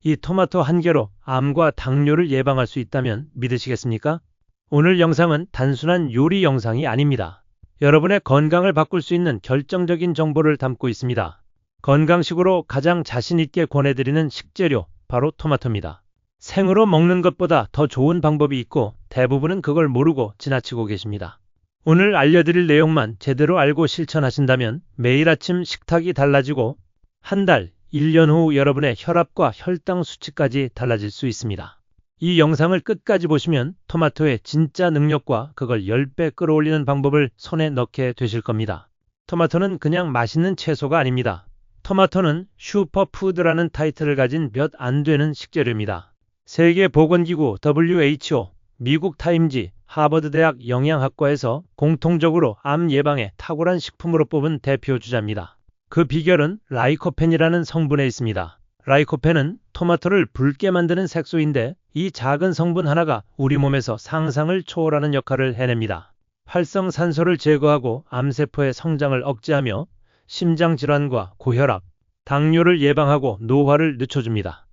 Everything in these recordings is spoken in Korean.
이 토마토 한 개로 암과 당뇨를 예방할 수 있다면 믿으시겠습니까? 오늘 영상은 단순한 요리 영상이 아닙니다. 여러분의 건강을 바꿀 수 있는 결정적인 정보를 담고 있습니다. 건강식으로 가장 자신 있게 권해드리는 식재료, 바로 토마토입니다. 생으로 먹는 것보다 더 좋은 방법이 있고 대부분은 그걸 모르고 지나치고 계십니다. 오늘 알려드릴 내용만 제대로 알고 실천하신다면 매일 아침 식탁이 달라지고 한 달, 1년 후 여러분의 혈압과 혈당 수치까지 달라질 수 있습니다. 이 영상을 끝까지 보시면 토마토의 진짜 능력과 그걸 10배 끌어올리는 방법을 손에 넣게 되실 겁니다. 토마토는 그냥 맛있는 채소가 아닙니다. 토마토는 슈퍼푸드라는 타이틀을 가진 몇 안 되는 식재료입니다. 세계보건기구 WHO, 미국 타임지, 하버드대학 영양학과에서 공통적으로 암 예방에 탁월한 식품으로 뽑은 대표 주자입니다. 그 비결은 라이코펜이라는 성분에 있습니다. 라이코펜은 토마토를 붉게 만드는 색소인데 이 작은 성분 하나가 우리 몸에서 상상을 초월하는 역할을 해냅니다. 활성산소를 제거하고 암세포의 성장을 억제하며 심장질환과 고혈압, 당뇨를 예방하고 노화를 늦춰줍니다.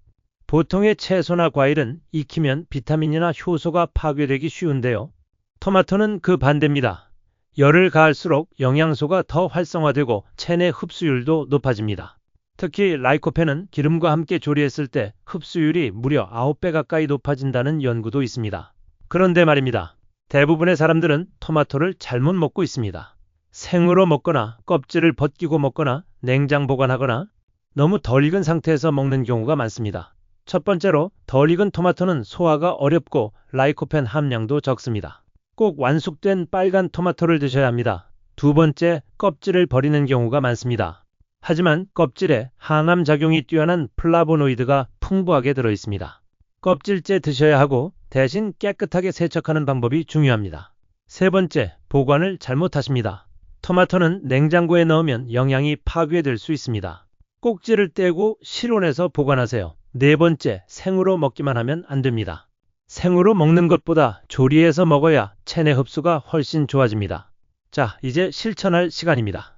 보통의 채소나 과일은 익히면 비타민이나 효소가 파괴되기 쉬운데요. 토마토는 그 반대입니다. 열을 가할수록 영양소가 더 활성화되고 체내 흡수율도 높아집니다. 특히 라이코펜은 기름과 함께 조리했을 때 흡수율이 무려 9배 가까이 높아진다는 연구도 있습니다. 그런데 말입니다. 대부분의 사람들은 토마토를 잘못 먹고 있습니다. 생으로 먹거나 껍질을 벗기고 먹거나 냉장 보관하거나 너무 덜 익은 상태에서 먹는 경우가 많습니다. 첫 번째로 덜 익은 토마토는 소화가 어렵고 라이코펜 함량도 적습니다. 꼭 완숙된 빨간 토마토를 드셔야 합니다. 두 번째, 껍질을 버리는 경우가 많습니다. 하지만 껍질에 항암 작용이 뛰어난 플라보노이드가 풍부하게 들어있습니다. 껍질째 드셔야 하고 대신 깨끗하게 세척하는 방법이 중요합니다. 세 번째, 보관을 잘못하십니다. 토마토는 냉장고에 넣으면 영양이 파괴될 수 있습니다. 꼭지를 떼고 실온에서 보관하세요. 네 번째, 생으로 먹기만 하면 안 됩니다. 생으로 먹는 것보다 조리해서 먹어야 체내 흡수가 훨씬 좋아집니다. 자, 이제 실천할 시간입니다.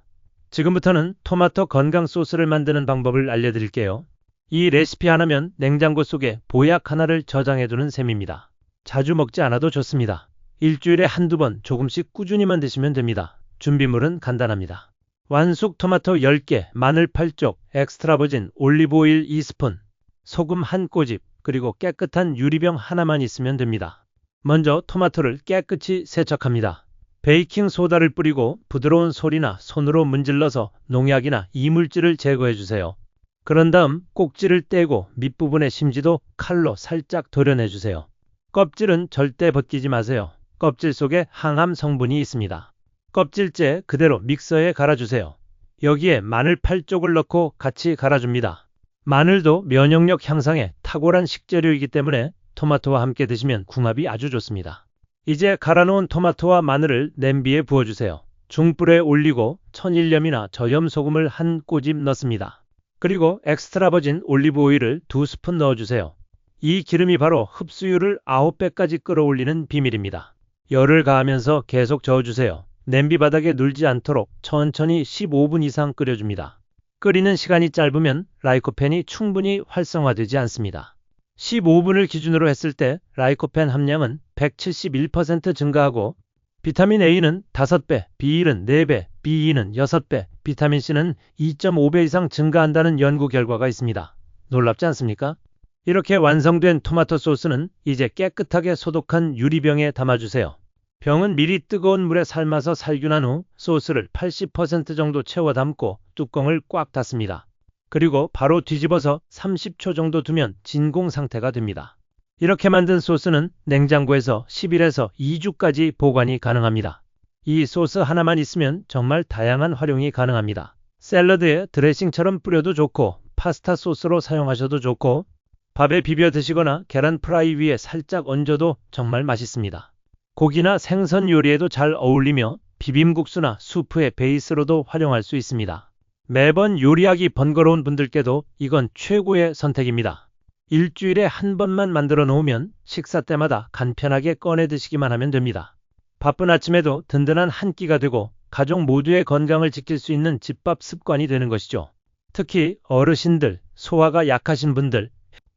지금부터는 토마토 건강 소스를 만드는 방법을 알려드릴게요. 이 레시피 하나면 냉장고 속에 보약 하나를 저장해두는 셈입니다. 자주 먹지 않아도 좋습니다. 일주일에 한두 번 조금씩 꾸준히만 드시면 됩니다. 준비물은 간단합니다. 완숙 토마토 10개, 마늘 8쪽, 엑스트라버진 올리브오일 2스푼, 소금 한 꼬집, 그리고 깨끗한 유리병 하나만 있으면 됩니다. 먼저 토마토를 깨끗이 세척합니다. 베이킹 소다를 뿌리고 부드러운 솔이나 손으로 문질러서 농약이나 이물질을 제거해주세요. 그런 다음 꼭지를 떼고 밑부분의 심지도 칼로 살짝 도려내주세요. 껍질은 절대 벗기지 마세요. 껍질 속에 항암 성분이 있습니다. 껍질째 그대로 믹서에 갈아주세요. 여기에 마늘 8쪽을 넣고 같이 갈아줍니다. 마늘도 면역력 향상에 탁월한 식재료이기 때문에 토마토와 함께 드시면 궁합이 아주 좋습니다. 이제 갈아놓은 토마토와 마늘을 냄비에 부어주세요. 중불에 올리고 천일염이나 저염소금을 한 꼬집 넣습니다. 그리고 엑스트라버진 올리브오일을 2스푼 넣어주세요. 이 기름이 바로 흡수율을 9배까지 끌어올리는 비밀입니다. 열을 가하면서 계속 저어주세요. 냄비 바닥에 눌지 않도록 천천히 15분 이상 끓여줍니다. 끓이는 시간이 짧으면 라이코펜이 충분히 활성화되지 않습니다. 15분을 기준으로 했을 때 라이코펜 함량은 171% 증가하고 비타민 A는 5배, B1은 4배, B2는 6배, 비타민 C는 2.5배 이상 증가한다는 연구 결과가 있습니다. 놀랍지 않습니까? 이렇게 완성된 토마토 소스는 이제 깨끗하게 소독한 유리병에 담아주세요. 병은 미리 뜨거운 물에 삶아서 살균한 후 소스를 80% 정도 채워 담고 뚜껑을 꽉 닫습니다. 그리고 바로 뒤집어서 30초 정도 두면 진공 상태가 됩니다. 이렇게 만든 소스는 냉장고에서 10일에서 2주까지 보관이 가능합니다. 이 소스 하나만 있으면 정말 다양한 활용이 가능합니다. 샐러드에 드레싱처럼 뿌려도 좋고 파스타 소스로 사용하셔도 좋고 밥에 비벼 드시거나 계란 프라이 위에 살짝 얹어도 정말 맛있습니다. 고기나 생선 요리에도 잘 어울리며 비빔국수나 수프의 베이스로도 활용할 수 있습니다. 매번 요리하기 번거로운 분들께도 이건 최고의 선택입니다. 일주일에 한 번만 만들어 놓으면 식사 때마다 간편하게 꺼내 드시기만 하면 됩니다. 바쁜 아침에도 든든한 한 끼가 되고 가족 모두의 건강을 지킬 수 있는 집밥 습관이 되는 것이죠. 특히 어르신들, 소화가 약하신 분들,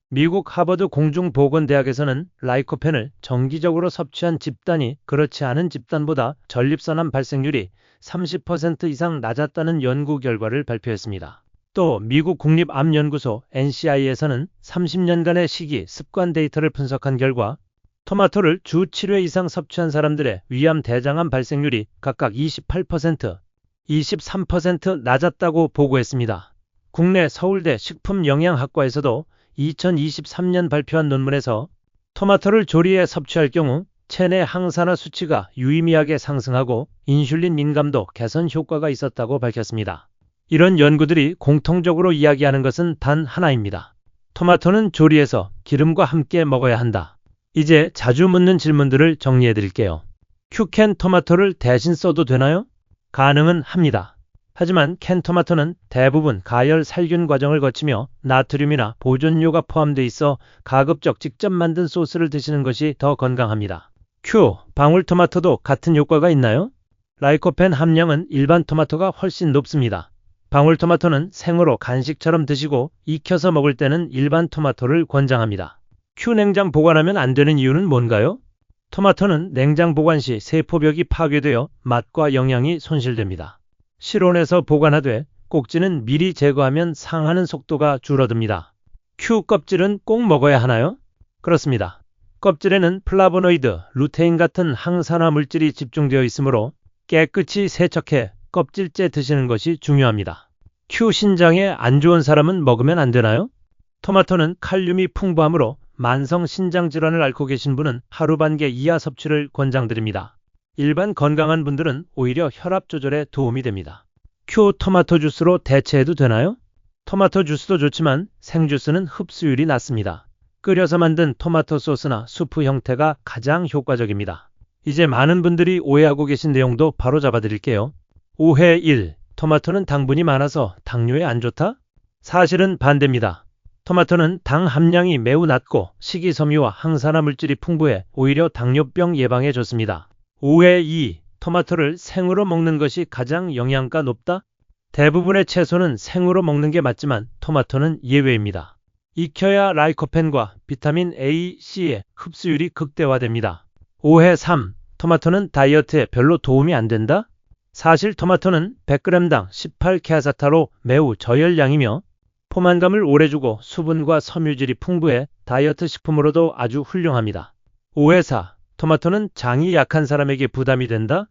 미국 하버드 공중보건대학에서는 라이코펜을 정기적으로 섭취한 집단이 그렇지 않은 집단보다 전립선암 발생률이 30% 이상 낮았다는 연구 결과를 발표했습니다. 또 미국 국립암연구소 NCI에서는 30년간의 식이 습관 데이터를 분석한 결과 토마토를 주 7회 이상 섭취한 사람들의 위암 대장암 발생률이 각각 28%, 23% 낮았다고 보고했습니다. 국내 서울대 식품영양학과에서도 2023년 발표한 논문에서 토마토를 조리해 섭취할 경우 체내 항산화 수치가 유의미하게 상승하고 인슐린 민감도 개선 효과가 있었다고 밝혔습니다. 이런 연구들이 공통적으로 이야기하는 것은 단 하나입니다. 토마토는 조리해서 기름과 함께 먹어야 한다. 이제 자주 묻는 질문들을 정리해 드릴게요. 큐캔 토마토를 대신 써도 되나요? 가능은 합니다. 하지만 캔 토마토는 대부분 가열 살균 과정을 거치며 나트륨이나 보존료가 포함되어 있어 가급적 직접 만든 소스를 드시는 것이 더 건강합니다. 방울토마토도 같은 효과가 있나요? 라이코펜 함량은 일반 토마토가 훨씬 높습니다. 방울토마토는 생으로 간식처럼 드시고 익혀서 먹을 때는 일반 토마토를 권장합니다. 냉장 보관하면 안 되는 이유는 뭔가요? 토마토는 냉장 보관 시 세포벽이 파괴되어 맛과 영양이 손실됩니다. 실온에서 보관하되 꼭지는 미리 제거하면 상하는 속도가 줄어듭니다. 껍질은 꼭 먹어야 하나요? 그렇습니다. 껍질에는 플라보노이드, 루테인 같은 항산화 물질이 집중되어 있으므로 깨끗이 세척해 껍질째 드시는 것이 중요합니다. 신장에 안 좋은 사람은 먹으면 안 되나요? 토마토는 칼륨이 풍부하므로 만성 신장 질환을 앓고 계신 분은 하루 반개 이하 섭취를 권장드립니다. 일반 건강한 분들은 오히려 혈압 조절에 도움이 됩니다. 토마토 주스로 대체해도 되나요? 토마토 주스도 좋지만 생주스는 흡수율이 낮습니다. 끓여서 만든 토마토 소스나 수프 형태가 가장 효과적입니다. 이제 많은 분들이 오해하고 계신 내용도 바로 잡아드릴게요. 오해 1. 토마토는 당분이 많아서 당뇨에 안 좋다? 사실은 반대입니다. 토마토는 당 함량이 매우 낮고 식이섬유와 항산화 물질이 풍부해 오히려 당뇨병 예방에 좋습니다. 오해 2. 토마토를 생으로 먹는 것이 가장 영양가 높다? 대부분의 채소는 생으로 먹는 게 맞지만 토마토는 예외입니다. 익혀야 라이코펜과 비타민 A, C의 흡수율이 극대화됩니다. 오해 3. 토마토는 다이어트에 별로 도움이 안 된다? 사실 토마토는 100g당 18케아사타로 매우 저열량이며 포만감을 오래 주고 수분과 섬유질이 풍부해 다이어트 식품으로도 아주 훌륭합니다. 오해 4. 토마토는 장이 약한 사람에게 부담이 된다?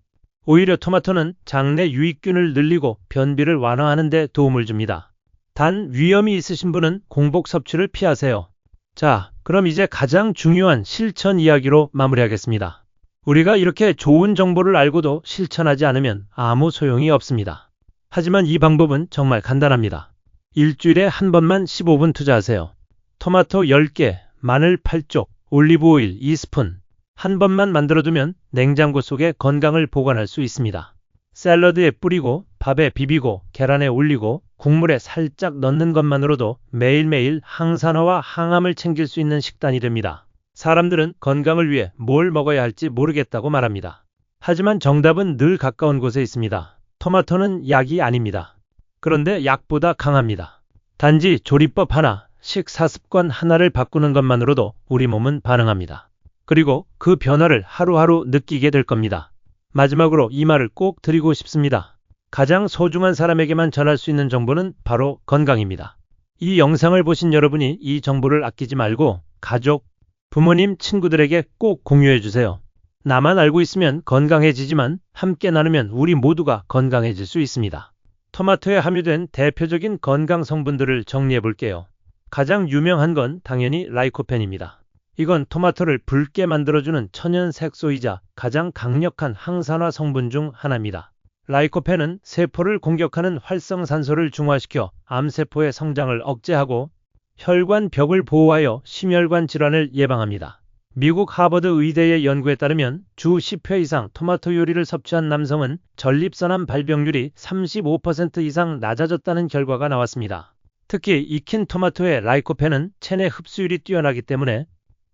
오히려 토마토는 장내 유익균을 늘리고 변비를 완화하는 데 도움을 줍니다. 단 위염이 있으신 분은 공복 섭취를 피하세요. 자, 그럼 이제 가장 중요한 실천 이야기로 마무리하겠습니다. 우리가 이렇게 좋은 정보를 알고도 실천하지 않으면 아무 소용이 없습니다. 하지만 이 방법은 정말 간단합니다. 일주일에 한 번만 15분 투자하세요. 토마토 10개, 마늘 8쪽, 올리브 오일 2스푼. 한 번만 만들어두면 냉장고 속에 건강을 보관할 수 있습니다. 샐러드에 뿌리고 밥에 비비고 계란에 올리고 국물에 살짝 넣는 것만으로도 매일매일 항산화와 항암을 챙길 수 있는 식단이 됩니다. 사람들은 건강을 위해 뭘 먹어야 할지 모르겠다고 말합니다. 하지만 정답은 늘 가까운 곳에 있습니다. 토마토는 약이 아닙니다. 그런데 약보다 강합니다. 단지 조리법 하나, 식사습관 하나를 바꾸는 것만으로도 우리 몸은 반응합니다. 그리고 그 변화를 하루하루 느끼게 될 겁니다. 마지막으로 이 말을 꼭 드리고 싶습니다. 가장 소중한 사람에게만 전할 수 있는 정보는 바로 건강입니다. 이 영상을 보신 여러분이 이 정보를 아끼지 말고 가족, 부모님, 친구들에게 꼭 공유해 주세요. 나만 알고 있으면 건강해지지만 함께 나누면 우리 모두가 건강해질 수 있습니다. 토마토에 함유된 대표적인 건강 성분들을 정리해 볼게요. 가장 유명한 건 당연히 라이코펜입니다. 이건 토마토를 붉게 만들어주는 천연 색소이자 가장 강력한 항산화 성분 중 하나입니다. 라이코펜은 세포를 공격하는 활성산소를 중화시켜 암세포의 성장을 억제하고 혈관 벽을 보호하여 심혈관 질환을 예방합니다. 미국 하버드 의대의 연구에 따르면 주 10회 이상 토마토 요리를 섭취한 남성은 전립선암 발병률이 35% 이상 낮아졌다는 결과가 나왔습니다. 특히 익힌 토마토의 라이코펜은 체내 흡수율이 뛰어나기 때문에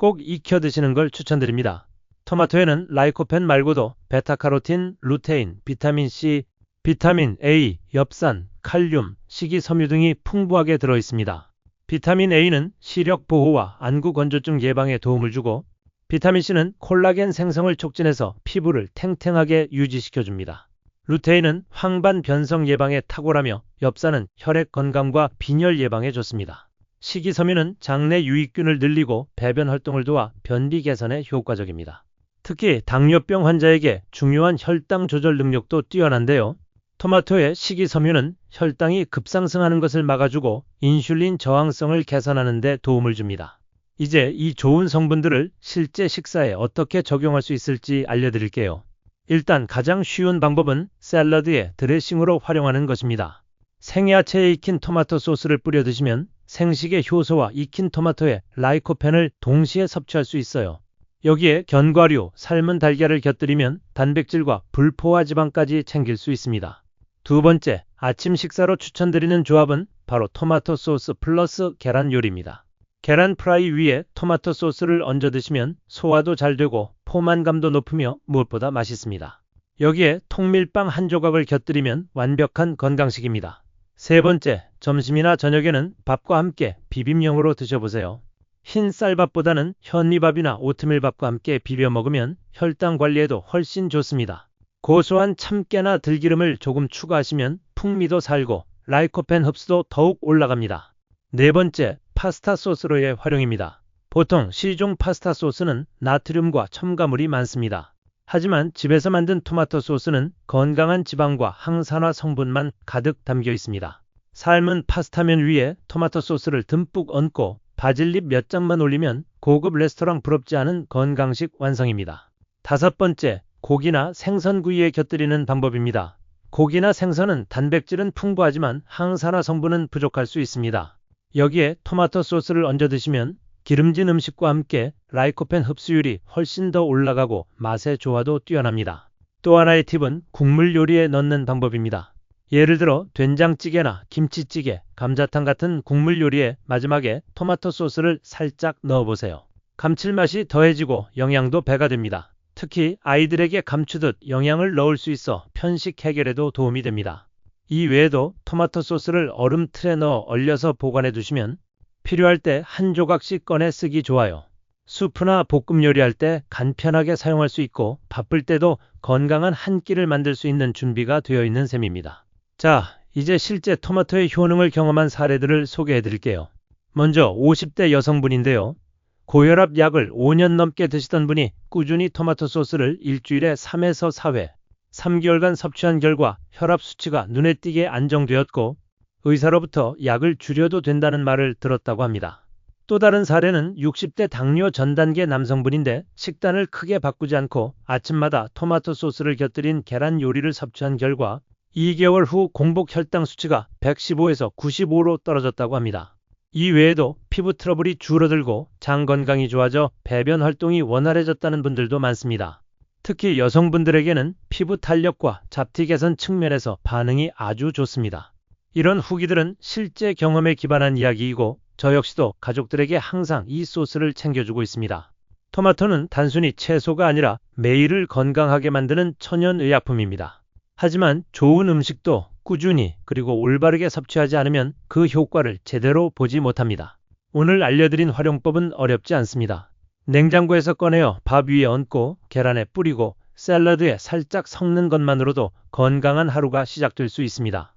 꼭 익혀 드시는 걸 추천드립니다. 토마토에는 라이코펜 말고도 베타카로틴, 루테인, 비타민 C, 비타민 A, 엽산, 칼륨, 식이섬유 등이 풍부하게 들어있습니다. 비타민 A는 시력 보호와 안구 건조증 예방에 도움을 주고, 비타민 C는 콜라겐 생성을 촉진해서 피부를 탱탱하게 유지시켜줍니다. 루테인은 황반 변성 예방에 탁월하며, 엽산은 혈액 건강과 빈혈 예방에 좋습니다. 식이섬유는 장내 유익균을 늘리고 배변 활동을 도와 변비 개선에 효과적입니다. 특히 당뇨병 환자에게 중요한 혈당 조절 능력도 뛰어난데요. 토마토의 식이섬유는 혈당이 급상승하는 것을 막아주고 인슐린 저항성을 개선하는 데 도움을 줍니다. 이제 이 좋은 성분들을 실제 식사에 어떻게 적용할 수 있을지 알려드릴게요. 일단 가장 쉬운 방법은 샐러드에 드레싱으로 활용하는 것입니다. 생야채에 익힌 토마토 소스를 뿌려 드시면 생식의 효소와 익힌 토마토의 라이코펜을 동시에 섭취할 수 있어요. 여기에 견과류, 삶은 달걀을 곁들이면 단백질과 불포화 지방까지 챙길 수 있습니다. 두 번째, 아침 식사로 추천드리는 조합은 바로 토마토 소스 플러스 계란 요리입니다. 계란 프라이 위에 토마토 소스를 얹어 드시면 소화도 잘 되고 포만감도 높으며 무엇보다 맛있습니다. 여기에 통밀빵 한 조각을 곁들이면 완벽한 건강식입니다. 세 번째, 점심이나 저녁에는 밥과 함께 비빔용으로 드셔보세요. 흰 쌀밥보다는 현미밥이나 오트밀밥과 함께 비벼 먹으면 혈당 관리에도 훨씬 좋습니다. 고소한 참깨나 들기름을 조금 추가하시면 풍미도 살고 라이코펜 흡수도 더욱 올라갑니다. 네 번째, 파스타 소스로의 활용입니다. 보통 시중 파스타 소스는 나트륨과 첨가물이 많습니다. 하지만 집에서 만든 토마토 소스는 건강한 지방과 항산화 성분만 가득 담겨 있습니다. 삶은 파스타면 위에 토마토 소스를 듬뿍 얹고 바질잎 몇 장만 올리면 고급 레스토랑 부럽지 않은 건강식 완성입니다. 다섯 번째, 고기나 생선 구이에 곁들이는 방법입니다. 고기나 생선은 단백질은 풍부하지만 항산화 성분은 부족할 수 있습니다. 여기에 토마토 소스를 얹어 드시면 기름진 음식과 함께 라이코펜 흡수율이 훨씬 더 올라가고 맛의 조화도 뛰어납니다. 또 하나의 팁은 국물 요리에 넣는 방법입니다. 예를 들어 된장찌개나 김치찌개, 감자탕 같은 국물 요리에 마지막에 토마토 소스를 살짝 넣어보세요. 감칠맛이 더해지고 영양도 배가 됩니다. 특히 아이들에게 감추듯 영양을 넣을 수 있어 편식 해결에도 도움이 됩니다. 이 외에도 토마토 소스를 얼음 틀에 넣어 얼려서 보관해 두시면 필요할 때 한 조각씩 꺼내 쓰기 좋아요. 수프나 볶음 요리할 때 간편하게 사용할 수 있고 바쁠 때도 건강한 한 끼를 만들 수 있는 준비가 되어 있는 셈입니다. 자, 이제 실제 토마토의 효능을 경험한 사례들을 소개해 드릴게요. 먼저 50대 여성분인데요. 고혈압 약을 5년 넘게 드시던 분이 꾸준히 토마토 소스를 일주일에 3에서 4회, 3개월간 섭취한 결과 혈압 수치가 눈에 띄게 안정되었고 의사로부터 약을 줄여도 된다는 말을 들었다고 합니다. 또 다른 사례는 60대 당뇨 전 단계 남성분인데 식단을 크게 바꾸지 않고 아침마다 토마토 소스를 곁들인 계란 요리를 섭취한 결과 2개월 후 공복 혈당 수치가 115에서 95로 떨어졌다고 합니다. 이 외에도 피부 트러블이 줄어들고 장 건강이 좋아져 배변 활동이 원활해졌다는 분들도 많습니다. 특히 여성분들에게는 피부 탄력과 잡티 개선 측면에서 반응이 아주 좋습니다. 이런 후기들은 실제 경험에 기반한 이야기이고 저 역시도 가족들에게 항상 이 소스를 챙겨주고 있습니다. 토마토는 단순히 채소가 아니라 매일을 건강하게 만드는 천연의약품입니다. 하지만 좋은 음식도 꾸준히 그리고 올바르게 섭취하지 않으면 그 효과를 제대로 보지 못합니다. 오늘 알려드린 활용법은 어렵지 않습니다. 냉장고에서 꺼내어 밥 위에 얹고 계란에 뿌리고 샐러드에 살짝 섞는 것만으로도 건강한 하루가 시작될 수 있습니다.